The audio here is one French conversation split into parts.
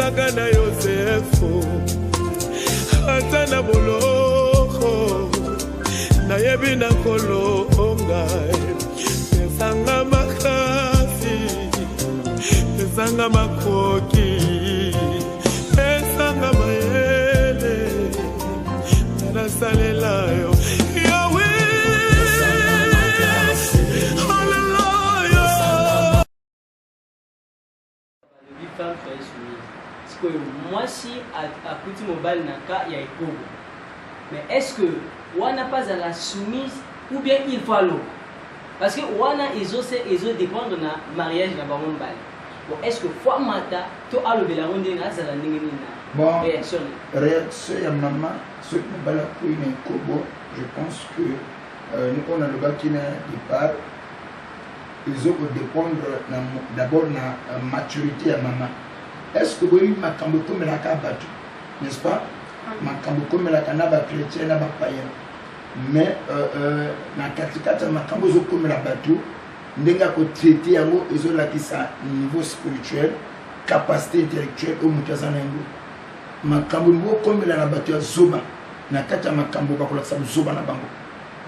Ezalaka na Yosefu ata na boloko nayebi na kolonga ezanga makasi ezanga makoki ezanga mayele nasalela yo moi si à petit mobile naka ya ikobo mais est-ce que wana pas à la soumise ou bien il faut l'eau parce que wana ils ont dépendre na mariage na bango mbali bon est-ce que fois mata to alobela ngonde na za la ndenge nina bon réaction ya maman ce mobile pour une ikobo je pense que nous on a le bâti na départ ils ont dépendre d'abord na maturité ya maman. Est-ce que vous avez makambo comme la kabatu, n'est-ce pas? Makambo comme la kanaba chrétien, la païen. Mais na katikata makambo zo comme la batu, ndenga ko traiter yango ezo la kisa niveau spirituel, capacité intellectuelle au mutazana yango. Makambo ngo comme la batu ya zoba, na kata makambo bakola sabu zoba na bango.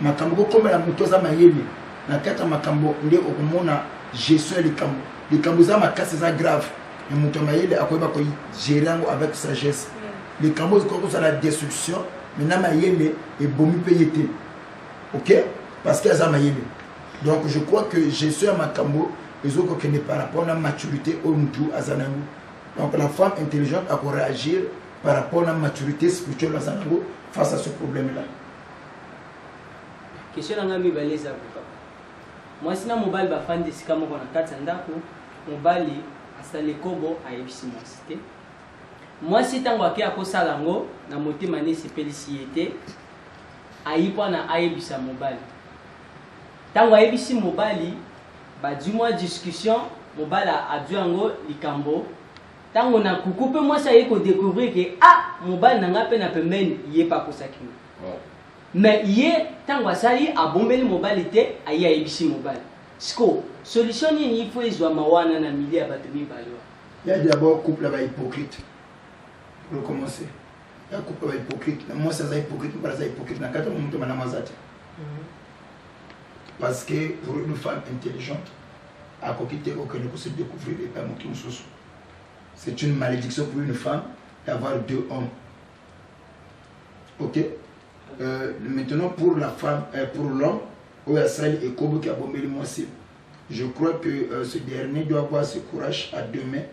Makambo comme la mutoza mayele, na kata makambo nde okomona gestion les kambo za makasi za grave. Et mon camarade a quoi gérer avec sagesse. Les cambos comme ça la destruction, maintenant maïele est bon payé. Ok? Parce qu'elles ont maïele. Donc je crois que j'ai su à ma cambo, les autres qui n'est par rapport à la maturité au mutu à Zanango. Donc la femme intelligente a pour réagir par rapport à la maturité spirituelle à Zanango face à ce problème-là. Question à Ngami Baleza. Moi, si na mobile ba fan de sikamo kona katsandako, mobile hasta le kobo a ebisimasite. Moi si tango ake akosala ngo na motema ne sepelisiete aipa na aibisa mobile. Tango aibisi mobile ba du mois discussion mobile a dû ngo likambo. Tango na kukupe moi ça yeko découvrir que ah mobile na ngape na pembeni yepa kosakina. Mais hier tango asali a bombeli mobile ayi aibisi mobile. Sko solution ni il faut ezwa mawana na milieu ya bato mibalo. Il y a d'abord couple là hypocrite. Pour commencer. Il y a couple là hypocrite. Moi ça c'est hypocrite, pas ça hypocrite na kata mtu mana mazati. Parce que pour une femme intelligente à côté aucun ne peut se découvrir et pas montrer sous. C'est une malédiction pour une femme d'avoir deux hommes. OK? Maintenant pour la femme pour l'homme je crois que ce dernier doit avoir ce courage à demain.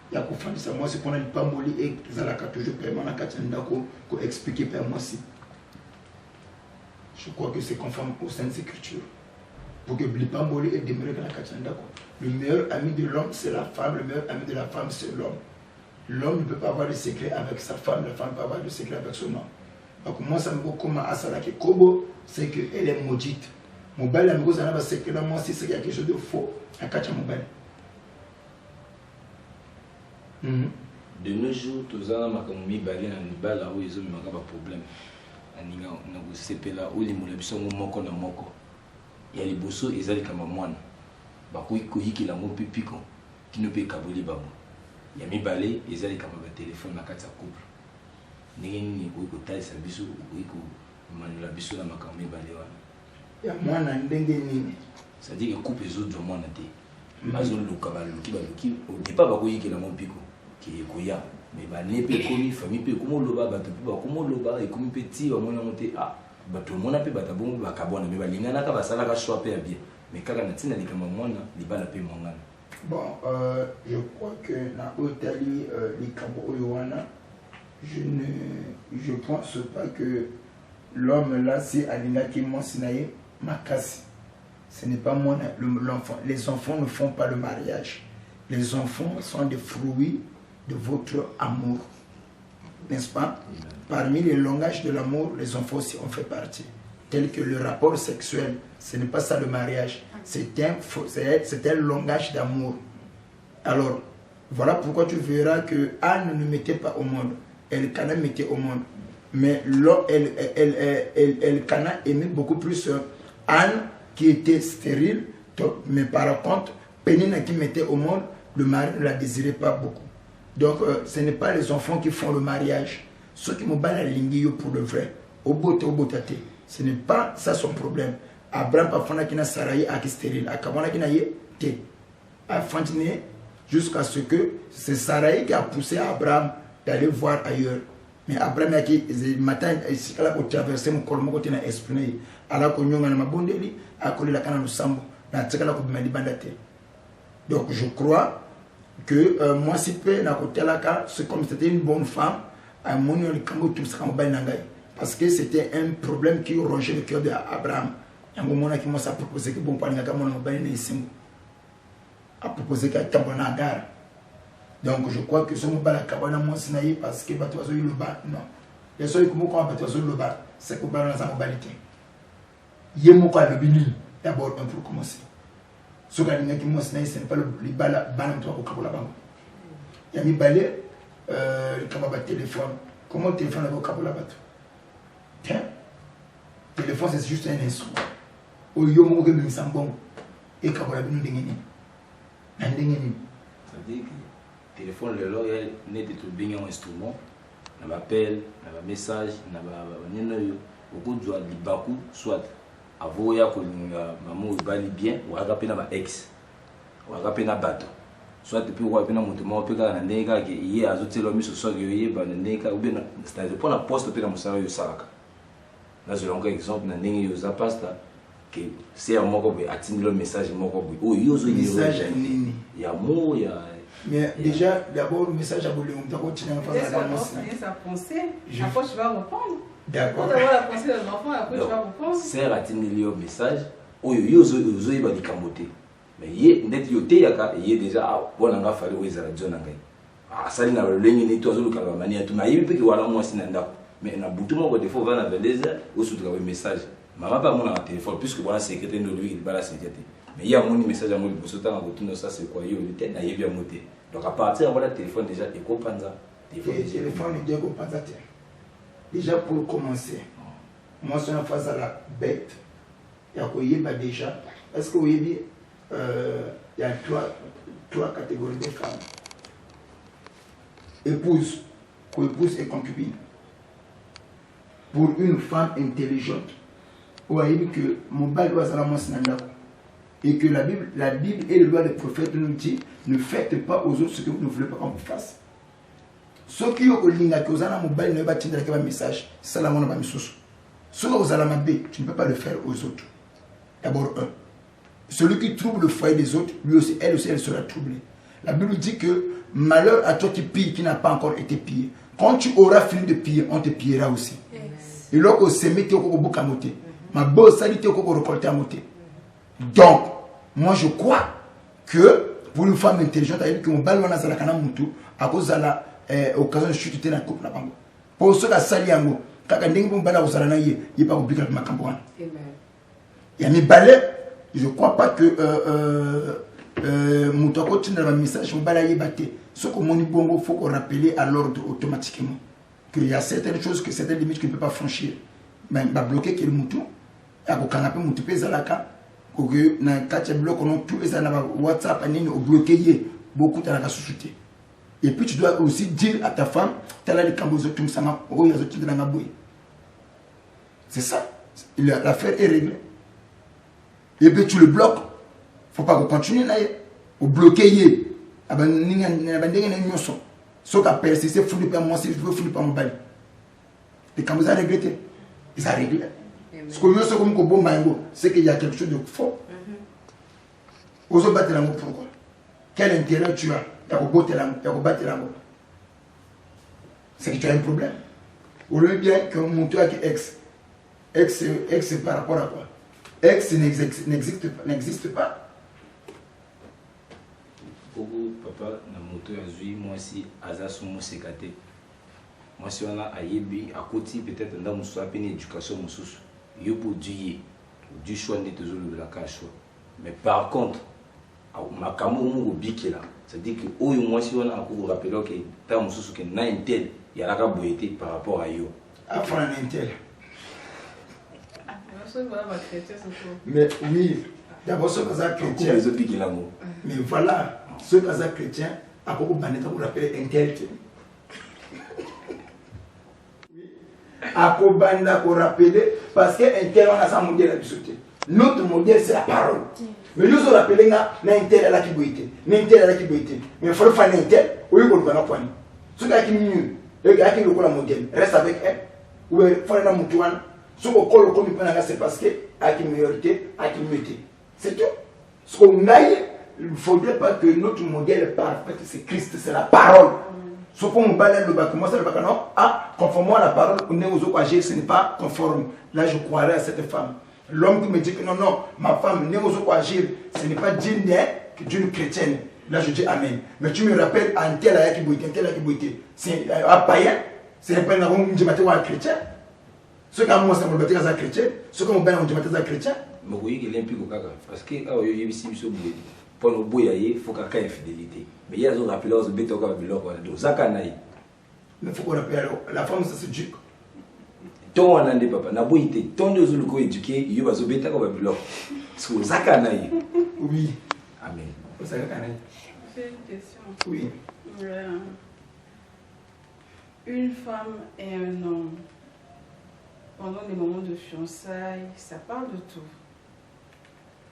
Il y a qu'au fond de ça, moi, c'est qu'on a pas molli et Zalaka toujours paiement à Katenda qu'on explique par moi si. Je crois que c'est conforme au sein de l'écriture. Pour que Blipamboli et demeure dans la Katenda. Le meilleur ami de l'homme, c'est la femme. Le meilleur ami de la femme, c'est l'homme. L'homme ne peut pas avoir de secret avec sa femme. La femme peut avoir de secret avec son homme. Donc moi, ça me dit comment Asalaki Kobo, c'est qu'elle est maudite. Mobile amigo ça n'a c'est que là moi si c'est quelque chose de faux à catch mobile. De nos jours tous en makamumi balé na nibala où ils ont eu un problème. Aninga na go sepela où les moulabiso moko na moko. Ya liboso ezali kama mwana. Ba ko ikoyiki la mo pipiko qui ne peut kaboli babo. Ya mibale ezali kama ba téléphone na kati ya couple. Nini ko talisa biso ko manula biso na makamumi balé wana. Ya mwana ndenge nini c'est-à-dire que coupe les autres mwana te bazo luka baluki au départ ba koyiki la mopiko ki ekoya mais ba nepe komi famille pe komo loba ba pe ba komo loba et komi petit ba mona monte ah ba to mona pe ba tabongo ba kabona mais ba lingana ka ba sala ka choix pe bien mais kaka na tina likama mwana libala pe mongana. Bon je crois que na Italie likabo oyowana je pense pas que l'homme là si alingaki monsinaye Makasi. Ce n'est pas mon l'enfant. Les enfants ne font pas le mariage. Les enfants sont des fruits de votre amour. N'est-ce pas? Parmi les langages de l'amour, les enfants aussi en fait partie. Tel que le rapport sexuel, ce n'est pas ça le mariage. C'est un langage d'amour. Alors, voilà pourquoi tu verras que Anne ne mettait pas au monde. Elkana mettait au monde. Mais Elkana aimait beaucoup plus Anne qui était stérile, mais par contre, Pénina qui mettait au monde, le mari ne la désirait pas beaucoup. Donc, ce n'est pas les enfants qui font le mariage. Ceux qui m'ont la ligne pour le vrai. Au botate. Ce n'est pas ça son problème. Abraham parfois qui n'a sarayi à qui stérile. À Kamana qui n'a été. À Fantine, jusqu'à ce que c'est Saraï qui a poussé Abraham d'aller voir ailleurs. Mais Abraham a dit, le matin, il a traversé mon col, mon côté n'a esprit. Alors qu'on y a un bondeli, à coller la canne au sambo, n'a tiré la coupe de bandate. Donc je crois que moi, si peu, n'a côté la carte, c'est comme c'était une bonne femme, à mon nom, le cambo tout ça, parce que c'était un problème qui rongeait le cœur d'Abraham. Il y a un moment qui m'a proposé que bon, pas les gars, mon nom, a proposé qu'à Tabanagar. Donc je crois que ce n'est pas la cabane à Monsinaï parce que Batoiso le bas. Non. Les seuls qui m'ont Batoiso le bas, c'est que dans la mobilité. Il y a mon cas de Bini, d'abord un pour commencer. Ce qui est qui Monsinaï, ce n'est pas le bal au Kabola Bango. Il y a mis balai, le Kababa téléphone. Comment le téléphone au Kabola Bato? Tiens, le téléphone c'est juste un instrument. Au lieu de me faire bon et Kabola Bini Dingini. Ça veut dire que le téléphone, le log, n'est pas bien un instrument. On appel, on a un message, on a beaucoup de Bakou, soit à vous, maman ou bali bien, ou à rappeler ma ex, ou à rappeler ma bateau. Soit depuis ou à peine mon tour, peut être un nègre qui est à zoter l'homme sur soi, qui est un nègre, ou bien c'est pour la poste, peut être mon salaire de Saraka. Là, je l'ai exemple, un nègre qui a pasta. C'est un mot qui atteint le message. Oh, il y a un message. Il y a un mot, il y a. Mais déjà, d'abord, le message à Boulé, on doit continuer à faire ça. Sa pensée, après tu vas répondre. D'accord. On doit la pensée de l'enfant, après tu vas répondre. C'est atteint le message. Oh, il y a un camoté. Mais il y a net yoté, il y a déjà, bon, on a fallu où ils ont dit. Ah, ça, il y a le ligne, il y a tout le calamani, tout le monde, il y a un mois, mais on a beaucoup de fois, on a 22 heures, où se trouve le message. Maman pas mon téléphone puisque voilà secrétaire de lui il va la sécurité mais il y a mon message à moi pour ce temps en retour ça c'est quoi il était na bien monter donc à partir voilà téléphone déjà et comprendre téléphone déjà comprendre déjà pour commencer moi je suis en face à la bête il y a quoi déjà est-ce que vous voyez il y a trois catégories de femmes épouse et concubine pour une femme intelligente que mon bal doit et que la Bible et le loi des prophètes nous dit ne faites pas aux autres ce que vous ne voulez pas qu'on vous fasse. Ceux qui ont ligne que vous avez mon bal ne va pas tirer un message, c'est la monnaie de sous. Ceux qui vous avez tu ne peux pas le faire aux autres. D'abord celui qui trouble le foyer des autres, lui aussi, elle sera troublée. La Bible dit que malheur à toi qui pille, qui n'a pas encore été pillé. Quand tu auras fini de piller, on te pillera aussi. Et lorsque se mettez au bout à monter. Ma bosse salité au récolter à monter. Donc, moi je crois que pour une femme intelligente, elle dit que mon ballon a la canne moutou à cause de l'occasion de chuter dans la coupe. Pour ceux qui ont sali en haut, quand on dit que mon ballon a la il n'y a pas oublié ma campagne. Il y a mes balais, je ne crois pas que mon toit continue dans le message, mon ballon est batté. Ce que mon ibongo, il faut qu'on rappelle à l'ordre automatiquement. Qu'il y a certaines choses, certaines limites qu'il ne peut pas franchir. Mais il va bloquer le moutou. Il y a un peu zalaka que na katia bloc on tout et ça na WhatsApp anine au bloqué beaucoup de la société et puis tu dois aussi dire à ta femme t'as là les cambozo tout ça na oh ya zotu na ngaboué c'est ça l'affaire est réglée et puis tu le bloques faut pas continuer là au bloquer aba ninga na ndenge na nyoso so ka persister fou de moi si je veux fou pas mon bali les cambozo a regretté ils a réglé. Ce que je sais comme bon mango, c'est qu'il y a quelque chose de faux. Aux autres battre l'amour pourquoi? Quel intérêt tu as? Il y a battre l'amour. C'est que tu as un problème. Au lieu bien que mon toit qui ex c'est par rapport à quoi? Ex n'existe pas. Papa, na moto azui moi si azasu mo sekate. Moi si on a ayebi à côté peut-être dans mon soit une éducation mon sous. Il faut du choix de la cache. Mais par contre, ma camoufle au bique là, c'est-à-dire que au moins si on a un rappel que t'as mon sous qui n'a un tel, il y a la caboité par rapport à yo. Après un tel. Mais oui, d'abord ce que ça chrétien. Mais voilà, ce que ça chrétien, À quoi vous rappelez intelligent? À quoi vous rappelez? Parce que intelligent, on a ça modèle à sauter. Notre modèle, c'est la parole. Mais nous, on rappelle l'intelligent à la kiboïté. L'intelligent à la kiboïté. Mais il faut faire l'intelligent. Ou il faut le faire. Ce qui est mieux, le gars qui est le modèle, reste avec elle. Ou il faut faire un moutouane. Ce qu'on colle au comité, c'est parce que avec une minorité, avec une minorité. C'est tout. Ce qu'on a, il ne faudrait pas que notre modèle parfait, c'est Christ, c'est la parole. Ce qu'on balai le bac, comment ça le bac, non? Ah, conformément à la parole, on est aux autres agir, ce n'est pas conforme. Là, je croirais à cette femme. L'homme qui me dit que non, non, ma femme n'est aux autres agir, ce n'est pas digne d'une chrétienne. Là, je dis Amen. Mais tu me rappelles un tel à qui boité, c'est un païen, ce n'est pas un chrétien. Ceux qui ont moi, c'est mon bâtiment à chrétien. Ceux qui ont bien mon bâtiment à chrétien. Mais vous voyez qu'il est impliqué au caca. Parce que quand il y a ici, pour nous bouiller, il faut qu'il y ait infidélité. Mais il y a des rappels, ils ont béton comme le lord. Donc, ça can aille. Mais il faut qu'on rappelle la femme, ça se dit. Ton on a des papas, n'a bouillé. Ton de Zuluko éduqué, il va se béton comme le lord. C'est ça can aille. Oui. Amen. Ça can aille. J'ai une question. Oui. Une femme et un homme, pendant les moments de fiançailles, ça parle de tout.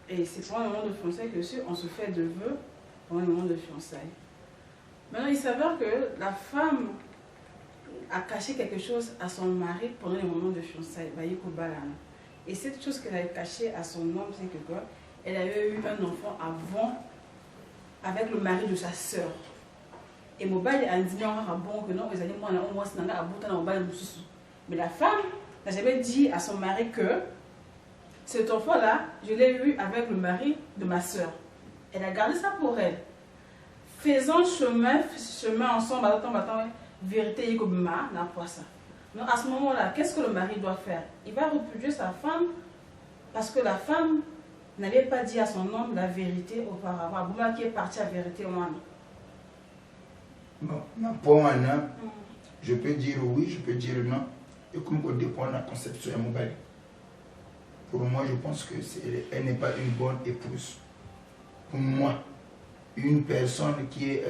Et c'est pendant les moments de fiançailles que on se fait de vœux pendant les moments de fiançailles. Maintenant, il s'avère que la femme a caché quelque chose à son mari pendant les moments de fiançailles. Et cette chose qu'elle a cachée à son homme, c'est que quoi? Elle avait eu un enfant avant avec le mari de sa sœur. Et mobile a dit non, bon que non, ils allaient moi mais la femme n'a jamais dit à son mari que cet enfant-là, je l'ai eu avec le mari de ma soeur. Elle a gardé ça pour elle. Faisant chemin ensemble, vérité, n'a pas ça. Donc à ce moment-là, qu'est-ce que le mari doit faire? Il va repudier sa femme parce que la femme n'avait pas dit à son homme la vérité auparavant. Bouma qui est parti à la vérité au moins. Bon, pour moi, je peux dire oui, je peux dire non. Et comme on dépend de la conception mobile. Pour moi, je pense qu'elle n'est pas une bonne épouse. Pour moi, une personne qui est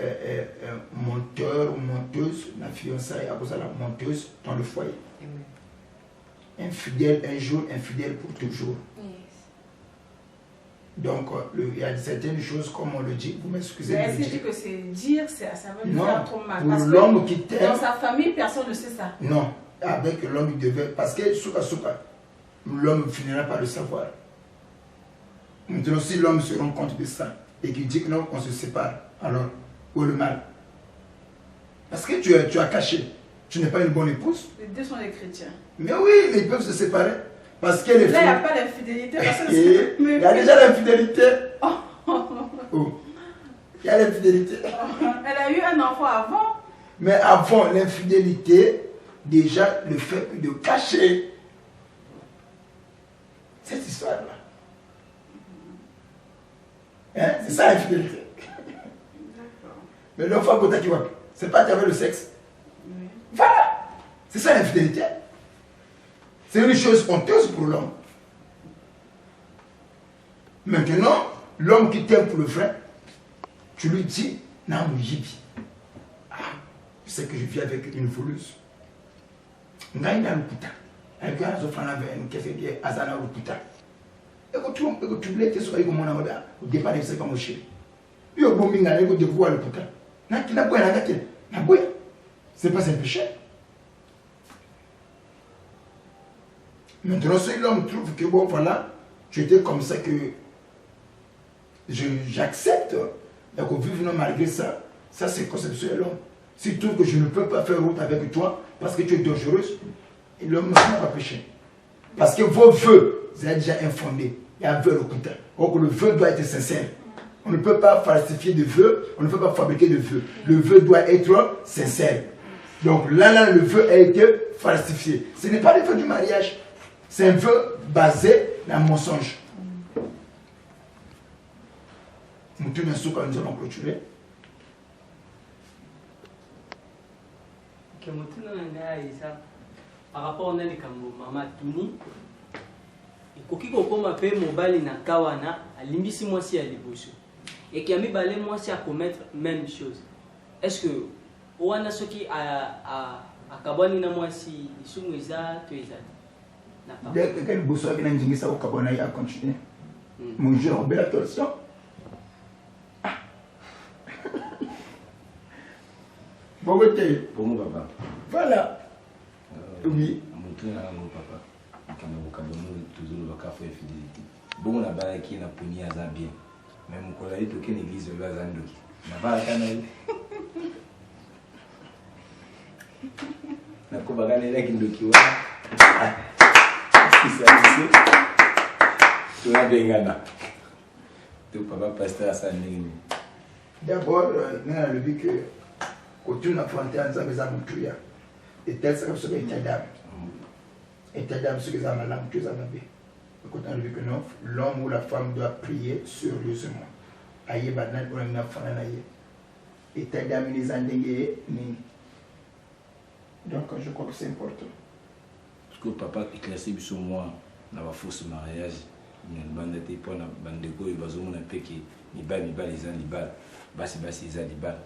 monteur ou monteuse, la fiançaille à cause de la monteuse dans le foyer. Infidèle un jour, infidèle pour toujours. Donc, il y a certaines choses, comme on le dit, vous m'excusez. Mais est-ce que que c'est dire, ça veut faire trop mal? Pour l'homme qui t'aime. Dans sa famille, personne ne sait ça. Non, avec l'homme, il devait. Parce que, l'homme finira par le savoir. Maintenant, si l'homme se rend compte de ça et qu'il dit que non, on se sépare, alors, où est le mal? Parce que tu as caché. Tu n'es pas une bonne épouse. Les deux sont des chrétiens. Mais oui, mais ils peuvent se séparer. Parce que les là, il n'y a pas d'infidélité. Il y a déjà l'infidélité. Oh. Il y a l'infidélité. Elle a eu un enfant avant. Mais avant l'infidélité, déjà le fait de cacher cette histoire-là. Hein? C'est ça l'infidélité. Mais l'enfant côté qui va, c'est pas qu'il y avait le sexe. Oui. Voilà. C'est ça l'infidélité. C'est une chose honteuse pour l'homme. Maintenant, l'homme qui t'aime pour le frère, tu lui dis, non, Jibi, je sais que je vis avec une voleuse. Ngaïna le putain. Avec un enfant avec une caisse de Azana le putain. Et que tu l'aies sur mon amour, au départ de ce que mon chéri. Il y a un bon minga, il y a de voir le putain. C'est pas un péché. Maintenant, si l'homme trouve que bon, voilà, tu étais comme ça que j'accepte, et que vivre malgré ça, ça c'est conceptuel l'homme. S'il trouve que je ne peux pas faire route avec toi parce que tu es dangereuse, l'homme ne va pas pécher. Parce que vos vœux, vous êtes déjà infondés. Il y a un vœu au putain. Or que le vœu doit être sincère. On ne peut pas falsifier de vœux, on ne peut pas fabriquer de vœux. Le vœu doit être sincère. Donc là, le vœu a été falsifié. Ce n'est pas le vœu du mariage. C'est un vœu basé dans le mensonge. Nous allons clôturer. Par rapport à Maman Touni, il faut que mobile na kawana alimbisi mwasi ya liboso et qui a mis balé mwasi à commettre même chose. est-ce que wana soki akabwani na mwasi lisumu eza to eza na pas dès que quel bosso qui n'ingisa au kabona ya continuer mon jeu en belle attention bon côté pour mon papa voilà oui mon tour na mon papa quand on kabona toujours le café fidélité bon na bala qui na poni aza bien même ko la ito ken église le azandoki na bala kana na ko bagana ile kindoki wa sisi tunabengana tu papa pasteur asa nini d'abord nous avons vu que quand tu n'as pas entendu ça mais ça montuya et tel ça que état d'âme ce que ça m'a l'âme tu ça m'a bien quand on a vu que non l'homme ou la femme doit prier sérieusement aye banan on a fana na ye état d'âme les andengé ni donc je crois que c'est important parce que papa éclairci sur moi na ba fausse mariage ni bande te pona bande ko bazomuna peki ni ba les ans libal basi les ans libal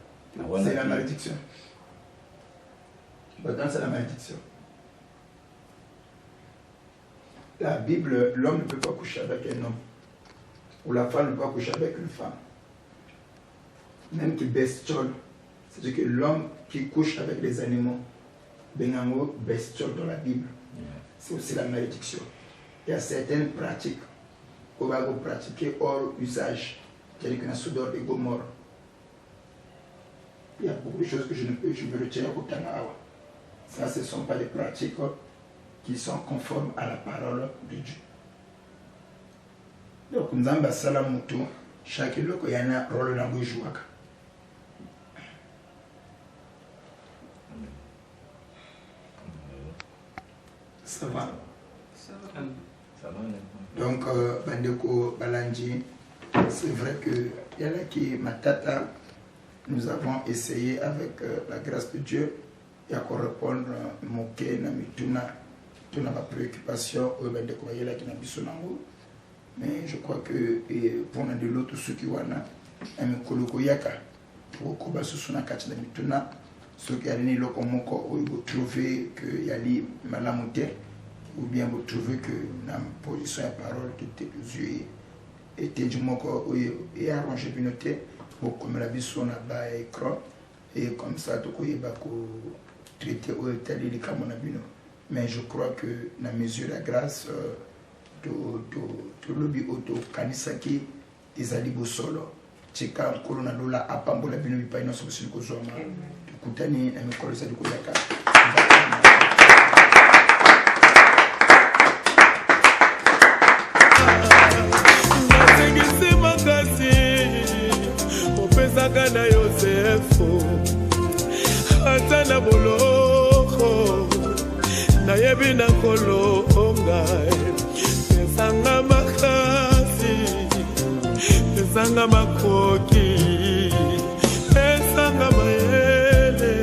c'est la malédiction c'est la malédiction. La Bible, l'homme ne peut pas coucher avec un homme. Ou la femme ne peut pas coucher avec une femme. Même qui bestiole. C'est-à-dire que l'homme qui couche avec les animaux, bengango bestiole dans la Bible. C'est aussi la malédiction. Il y a certaines pratiques qu'on va pratiquer hors usage. C'est-à-dire qu'on a Sodome et Gomorrhe. Il y a beaucoup de choses que je me retiens au Tanawa. Ça, ce ne sont pas des pratiques qui sont conformes à la parole de Dieu. Donc, nous avons salamuto, chaque loco y a un rôle dans le joueur. Ça va? Ça va. Ça va. Donc, Bandeko Balanji, c'est vrai que Yalaki Matata, nous avons essayé avec la grâce de Dieu et à répondre à moquer na mituna toute ma préoccupation au Bandeko Yalaki Nabisonango. Mais je crois que pour de l'autre ceux qui wana un koloko yaka pour koba susuna kati na mituna ceux qui allaient le komoko ou trouver que yali malamuté ou bien vous trouvez que la position et la parole qui était usée était du moko et arrangé bien noté pour comme la vision n'a pas écran et comme ça tout quoi va traiter au tel les comme on a bien. Mais je crois que la mesure de grâce to lobi auto kanisaki ezali bosolo cheka corona lola apambola bino bipai no so siko zoma tukutani na mikolo sa dikuyaka nasengisi makasi opesaka na Yosefu ata na boloko nayebi na kolonga Pesanga makasi, pesanga makoki, pesanga mayele,